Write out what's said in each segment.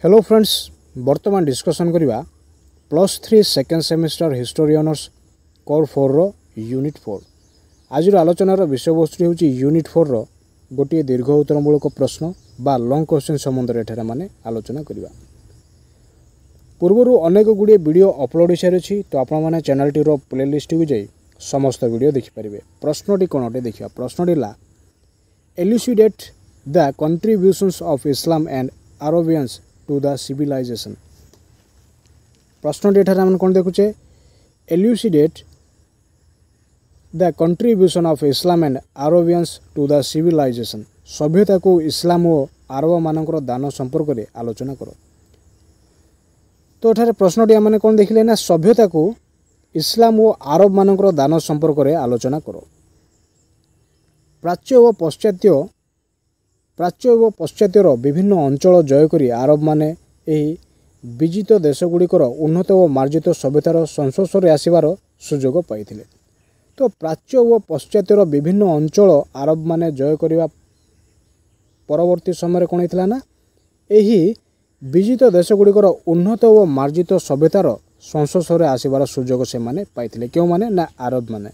Hello friends, बर्तमान discussion करिबा +3 second semester history honours core 4 रो unit 4। आज आलोचनार विषय वस्तु होची यूनिट 4 रो गोटे दीर्घ उत्तरमूलक प्रश्न बा लॉन्ग क्वेश्चन संबंध रे एठारे माने आलोचना करिबा। पूर्वरु अनेक गुडी वीडियो अपलोड होइसारि तो आपण माने चैनल टी रो प्लेलिस्ट को जाई समस्त वीडियो देखि परिबे। प्रश्नटी कोनटे देखिबा। प्रश्नटी ला elucidate the contributions of Islam and Arabians to the civilisation. प्रश्नटी एठारे हम कोन देखुचे, elucidate the contribution of Islam and Arabians to the civilisation. सभ्यता को इस्लाम और अरब मानकर दान संपर्क में आलोचना करो। तो एठारे प्रश्नटी आमने कोन देखिले ना, सभ्यता को इस्लाम और अरब मानकर दान संपर्क में आलोचना करो। प्राच्य व पश्चात्यर विभिन्न अंचल जय करी अरब माने एही विजित देशगुड़िकर उन्नत और मार्जित सभ्यतार संस्पर्शरे आसिबार सुजोग पाइथिले। तो प्राच्य व पश्चात्यर विभिन्न अंचल अरब माने जय करिबा परवर्ती समय कोन हितला ना, एही विजित देशगुड़िकर उन्नत और मार्जित सभ्यतार संस्पर्शरे आसिबार सुजोग से माने पाइथिले। क्यों माने ना, अरब माने।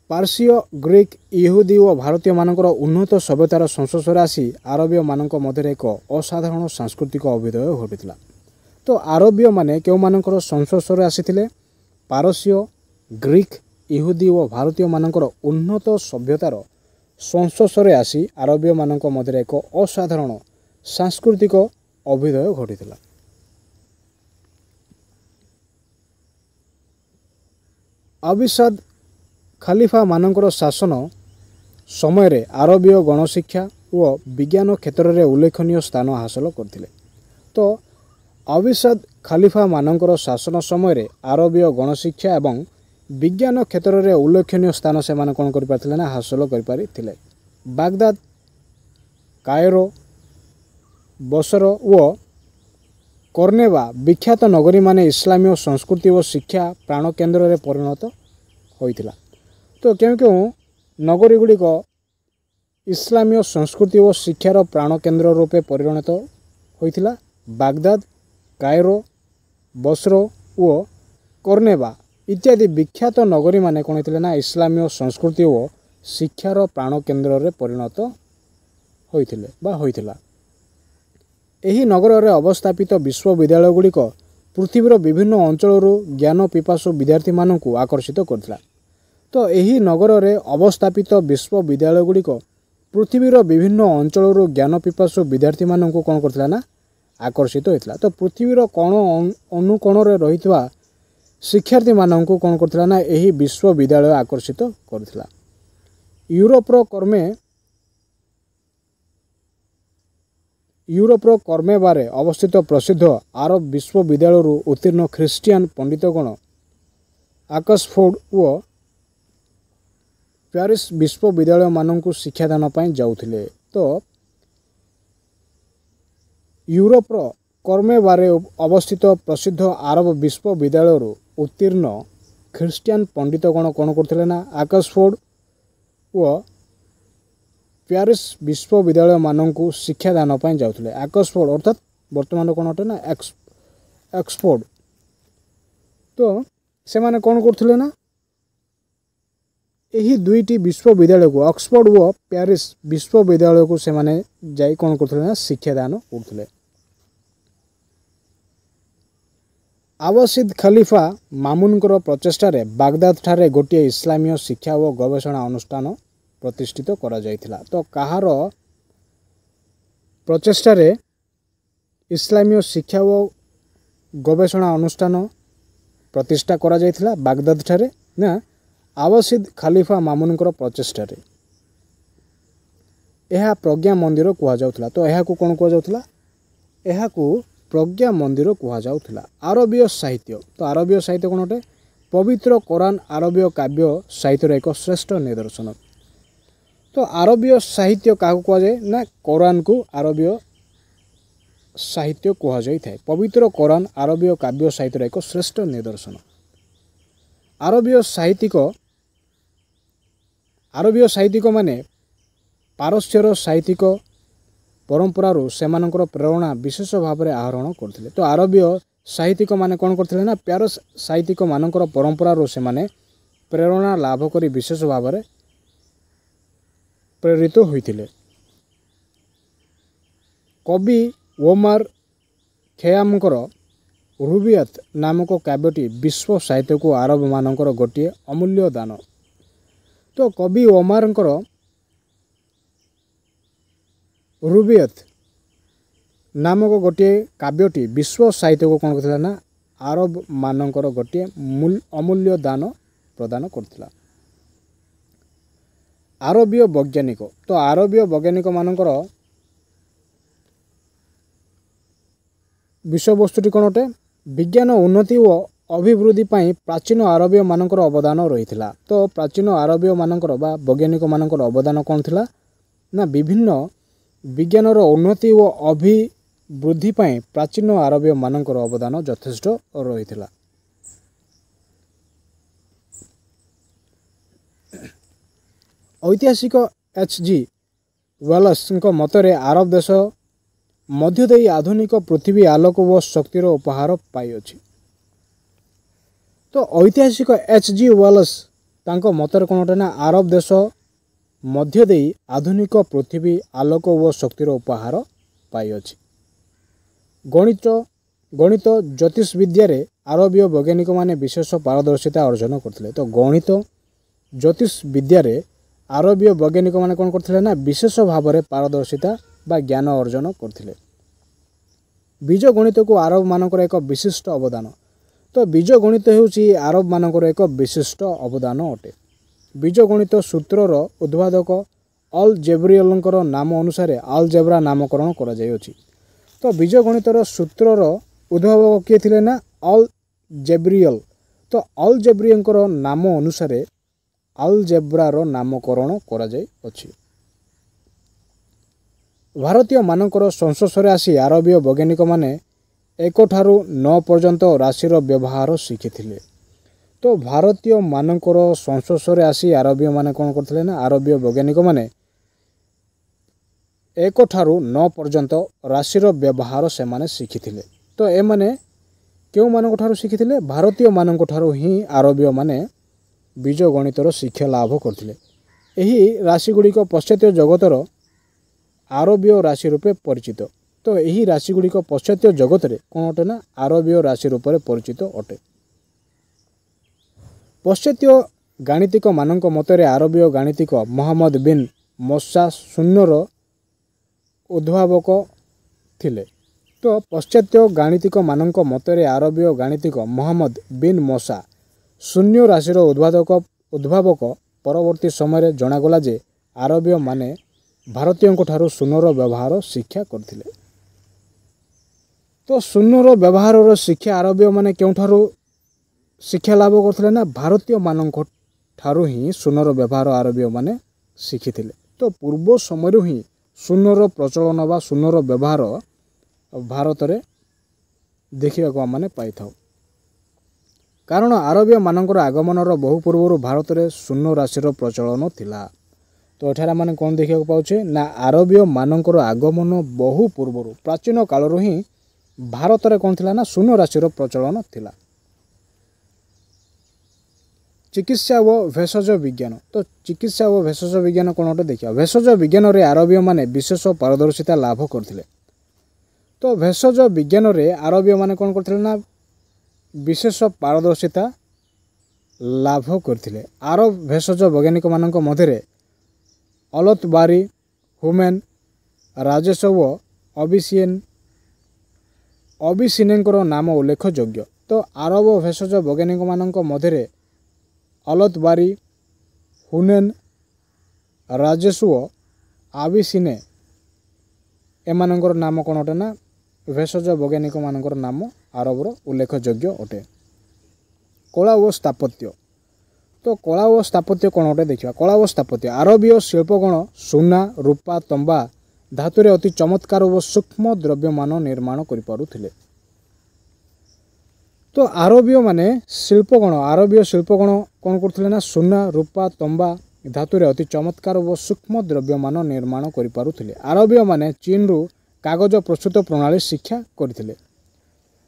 पार्सीय, ग्रीक, इहुदी और भारतीय मानकर उन्नत सभ्यतार संस्पर्शरे आसी आरबीय मानक मध्य एक असाधारण सांस्कृतिक अभ्युदय घटिला। तो आरबीय माने केउ मानकर संस्पर्शरे आसीथिले, पारसीय, ग्रीक, इहुदी और भारतीय मानकर उन्नत सभ्यतार संस्पर्शरे आसी आरबीय मानक मध्य एक असाधारण सांस्कृतिक अभ्युदय घटिला। अबिसाद खलीफा मानकर शासन समय रे आरबीय गणशिक्षा और विज्ञान क्षेत्र में उल्लेखनीय स्थान हासिल करथिले। तो अबिसाद खलीफा मानकर शासन समय रे आरबीय गणशिक्षा एवं विज्ञान क्षेत्र में उल्लेखनीय स्थान से माने कोन करि पाथिले ना, हासिल करि पारिथिले। बागदाद, कायरो, बसर और कर्नेवा विख्यात नगरी माने इस्लामीय संस्कृति और शिक्षा प्राण केन्द्र में परिणत होइथिला। तो क्यों क्यों नगरी गुड़िक इस्लामीय संस्कृति और शिक्षार प्राण केन्द्र रूपे परिणत होइथिला। बागदाद, कायरो, बसरो और कर्नेवा इत्यादि विख्यात नगरी माने कोन होइथिले ना, इस्लामीय संस्कृति और शिक्षार प्राण केन्द्र में परिणत होइथिले बा होइथिला। एही नगर में अवस्थापित विश्वविद्यालय गुड़िक पृथ्वीर विभिन्न अंचल ज्ञान पिपासु विद्यार्थी मानकु आकर्षित करथिला। तो एही नगर में अवस्थापित विश्वविद्यालय गुड़िक पृथ्वीर विभिन्न अंचल ज्ञान पिपासु विद्यार्थी मानकु कोन करथिला ना, आकर्षित होइथिला। तो पृथ्वीर कोण अनुकोण रे रहितवा शिक्षार्थी मानकु कोन करथिला ना, एही विश्वविद्यालय आकर्षित करथिला। यूरोपर कर्मेबारे अवस्थित प्रसिद्ध आरब विश्वविद्यालय उत्तीर्ण ख्रिस्टियन पंडितगण ऑक्सफोर्ड और प्यारिस विश्वविद्यालय मानकु शिक्षादान पाई जाउथिले। तो यूरोपर कर्मेबारे अवस्थित प्रसिद्ध आरब विश्वविद्यालय उत्तीर्ण ख्रिस्टियन पंडितगण कौन करथिले ना, ऑक्सफोर्ड और प्यारिस विश्वविद्यालय मानकु शिक्षादान पाई जाउथिले। ऑक्सफोर्ड अर्थात वर्तमान कौन अटे ना, ऑक्सफोर्ड। तो से माने कौन करथिले ना, एही दुईटी विश्वविद्यालय को ऑक्सफोर्ड और प्यारिस विश्वविद्यालय को से माने जाई कौन करथिले ना, शिक्षादान करथिले। आबासिद खलीफा मामुनकर प्रचेष्टारे बागदाद ठारे गोटे इस्लामीय शिक्षा और गवेषणा अनुष्ठान प्रतिष्ठित करा जायथिला। तो कहार प्रचेष्टारे इस्लामीय शिक्षा और गवेषणा अनुष्ठान प्रतिष्ठा करा जायथिला बागदाद ठारे ना, आबासिद खलीफा मामुनकर प्रचेष्टारे। यह प्रज्ञा मंदिर कह जाउथिला। तो यह को कौन कह जाउथिला, यह को प्रज्ञा मंदिर कह जाउथिला। अरबीय साहित्य, तो अरबीय साहित्य कौन अटे, पवित्र कुरान अरबीय काव्य साहित्यर एक श्रेष्ठ निदर्शन। तो अरबीय साहित्य क्या कह जाए ना, कुरान को अरबीय साहित्य कह जाए। पवित्र कुरान अरबीय काव्य साहित्यर एक श्रेष्ठ निदर्शन। अरबीय साहित्यिक माने पारस्यर साहित्यिक परंपरारू सेमानंकर प्रेरणा विशेष भाव में आहरण करथिले। तो आरबीय साहित्यिक माने कौन करथिले ना प्यारस साहित्यिक मानकर परंपरारू से माने प्रेरणा लाभ करी विशेष भाव में प्रेरित होइथिले। कवि ओमार खयामकर रुबियत नामक काव्यटी विश्व साहित्य को आरब मानकर गोटे अमूल्य दान। तो कवि ओमारंकर रुबियत नामक गोटे काव्यटी विश्व साहित्य को कौन करथिला ना आरब मानकर गोटे अमूल्य दान प्रदान करथिला। आरबीय वैज्ञानिक तो आरबीय वैज्ञानिक मानकर विषय वस्तुटी कौन अटे विज्ञान उन्नति और अभिवृद्धि पाई प्राचीन आरबीय मानकर अवदान रही। तो प्राचीन आरबीय मानकर बा वैज्ञानिक मानकर अवदान कौन थिला ना विभिन्न विज्ञान उन्नति और अभिवृद्धि पाई प्राचीन आरबीय मानकर अवदान यथेष्ट रही। ऐतिहासिक एच.जी. वेल्स मतरे आरब देश मध्य देई आधुनिक पृथ्वी आलोक व शक्तिर उपहार पाइअछि। तो ऐतिहासिक एच.जी. वेल्स तांको मतरे कोन ना आरब देश मध्य देई आधुनिक पृथ्वी आलोक व शक्तिर उपहार पाइअछि। गणित ज्योतिष विद्या रे आरबीय वैज्ञानिक माने विशेष पारदर्शिता अर्जन करथिले। तो गणित ज्योतिष विद्या रे आरबीय वैज्ञानिक माने कौन करथिले ना विशेष भाव में पारदर्शिता बा ज्ञान अर्जन करथिले। बीज गणित को आरब मानकर एक विशिष्ट अवदान। तो बीज गणित हेउची आरब मानकर एक विशिष्ट अवदान अटे। बीज गणित सूत्रर उद्भावक अल जेब्रियलंकर नाम अनुसार अलजेब्रा नामकरण करा जायछि। तो बीज गणितर सूत्रर उद्भावक किए थिले ना अल जेब्रियल। तो अल जेब्रियलंकर नाम अनुसार अलजेब्रार नामकरण करा जाय अछि। भारतीय मानकर संस्पर्शरे आसी आरबीय वैज्ञानिक माने 1 ठारू 9 पर्यंत राशि व्यवहार शिखिथिले। तो भारतीय मानकर संस्पर्शरे आसी आरबीय माने कौन करथिले ना आरबीय वैज्ञानिक माने 1 ठारू 9 पर्यंत राशि व्यवहार से माने शिखिथिले। तो ए माने केउ मानक ठारू शिखिथिले भारतीय मानक ठारू ही आरबीय माने बीज गणितर शिक्षा लाभ करथिले। एही राशि गुड़िक पाश्चात्य जगतर आरबीय राशि रूपे परिचित। तो यही राशि गुड़िक पाश्चात्य जगत रे कौन अटे ना आरबीय राशि रूप में परिचित अटे। पाश्चात्य गाणितिक मानक मतरे आरबीय गाणितिक मोहम्मद बिन मोसा शून्यर उद्भावक थिले। तो पाश्चात्य गाणितिक मानक मतरे आरबीय गाणितिक मोहम्मद बिन मोसा शून्य राशिर उद्भावक परवर्ती समय जनागला जे आरबीय माने भारतीयों ठारू शून्यर व्यवहार शिक्षा करथिले। तो शून्यर व्यवहार शिक्षा आरबीय माने केउठारू शिक्षा लाभ करथिले ना भारतीय मानक ठारू ही शून्यर व्यवहार आरबीय माने शिखिथिले। तो पूर्व समय ही शून्यर प्रचलन बा शून्यर व्यवहार भारत रे देखिबा माने पाई थाउ। कारण आरबीय मानकर आगमनर बहु पूर्व भारत में शून्य राशिर प्रचलन थिला। तो एठार माने कौन देखा पाउछे ना आरबीय मानकर आगमन बहु पूर्व प्राचीन कालरू ही भारत में कौन थिला ना शून्य राशिर प्रचलन थिला। चिकित्सा व भेषज विज्ञान। तो चिकित्सा व भेषज विज्ञान कौन अटे देखिया। भेषज विज्ञान रे आरबीय माने विशेष पारदर्शिता लाभ करथिले। तो भेषज विज्ञान रे आरबीय माने कौन करथिले ना विशेष पारदर्शिता लाभ करथिले। आरब भेषज वैज्ञानिक मानक मध्यरे अलतबारी हुमेन राजेश व अबिसिनेंकर नाम उल्लेखयोग्य। तो आरब भेषज वैज्ञानिक मानक मध्यरे अलतबारी हुनेन राजेश व आबिसिने एमानकर नाम कौन अटे ना भेषज वैज्ञानिक मानकर नाम आरबर उल्लेखयोग्य अटे। कला और स्थापत्य। तो कला और स्थापत्य कौन अटे देखिया। कला और स्थापत्य आरबीय शिल्पगण सुना रूपा तंबा धातुरे अति चमत्कार और सूक्ष्म द्रव्यमान निर्माण करिपारुथिले। तो आरबीय शिल्पगण कौन करथिले ना सुना रूपा तंबा धातुरे अति चमत्कार और सूक्ष्म द्रव्यमान निर्माण करिपारुथिले। आरबीय माने चीन रु कागज प्रस्तुत प्रणाली शिक्षा करथिले।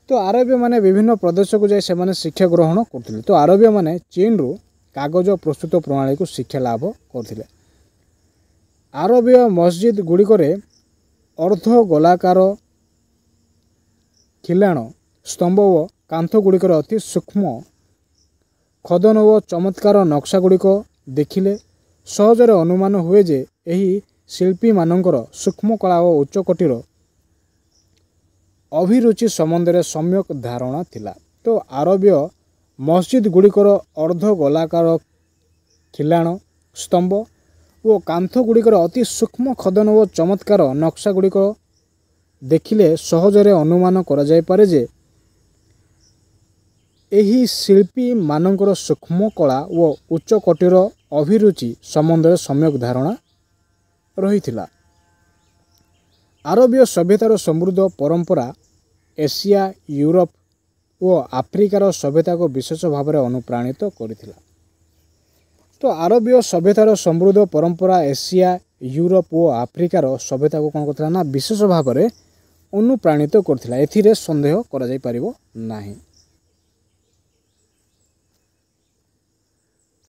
तो आरबीय माने विभिन्न प्रदेश को जाय सेमाने शिक्षा ग्रहण करथिले। तो आरबीय माने चीन रु कागज प्रस्तुत प्रणाली को शिक्षा लाभ करथिले। आरबीय मस्जिद गुड़िकरे अर्ध गोलाकार खिलाण स्तंभ व कांथ गुड़िकर अति सूक्ष्म खदन व चमत्कार नक्शा गुड़िक देखिले सहजरे अनुमान हुए जे एही शिल्पी मानकर सूक्ष्म कला और उच्चकोटीर अभिरुचि संबंध सम्यक धारणा थिला। तो आरबीय मस्जिद गुड़िकर अर्ध गोलाकार खिलाण स्तंभ और कांथ गुड़िकर अति सूक्ष्म खदन और चमत्कार नक्शा गुड़िक देखिले सहजरे अनुमान करा जाय पारे जे एही शिल्पी मानकर सूक्ष्म कला व उच्चकोटीर अभिरुचि संबंध सम्यक धारणा रही। आरबीय सभ्यतार समृद्ध परंपरा एशिया यूरोप और आफ्रिकार सभ्यता को विशेष भाव में अनुप्राणित करथिला। तो आरबीय सभ्यतार समृद्ध परंपरा एशिया यूरोप और आफ्रिकार सभ्यता को कौन करथिला ना विशेष भाव में अनुप्राणित करथिला। एथिरे संदेह करा जाय परिबो नाही।